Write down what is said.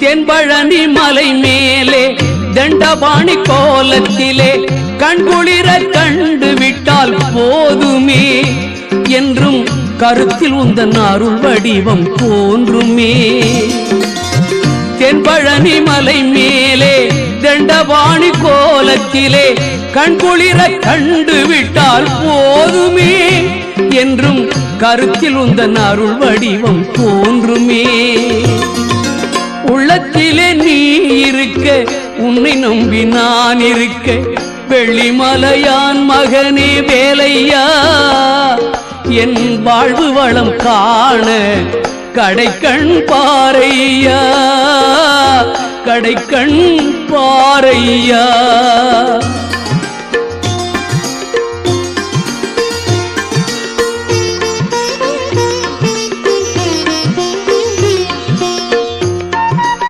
தென்பழனி மலை மேலே தண்டபாணி கோலத்திலே கண்குளிர கண்டு விட்டால் போதுமே என்றும் கருத்தில் உந்தன் அருள் வடிவம் தோன்றுமே. தென்பழனி மலை மேலே தண்டபாணி கோலத்திலே கண்குளிர கண்டு விட்டால் போதுமே என்றும் கருத்தில் உந்தன் அருள் வடிவம் தோன்றுமே. உள்ளத்திலே நீ இருக்க உன்னை நம்பி நான் இருக்க வெள்ளிமலையான் மகனே வேலையா என் வாழ்வு வளம் காண கடைக்கண் பாரையா கடைக்கண் பாரையா.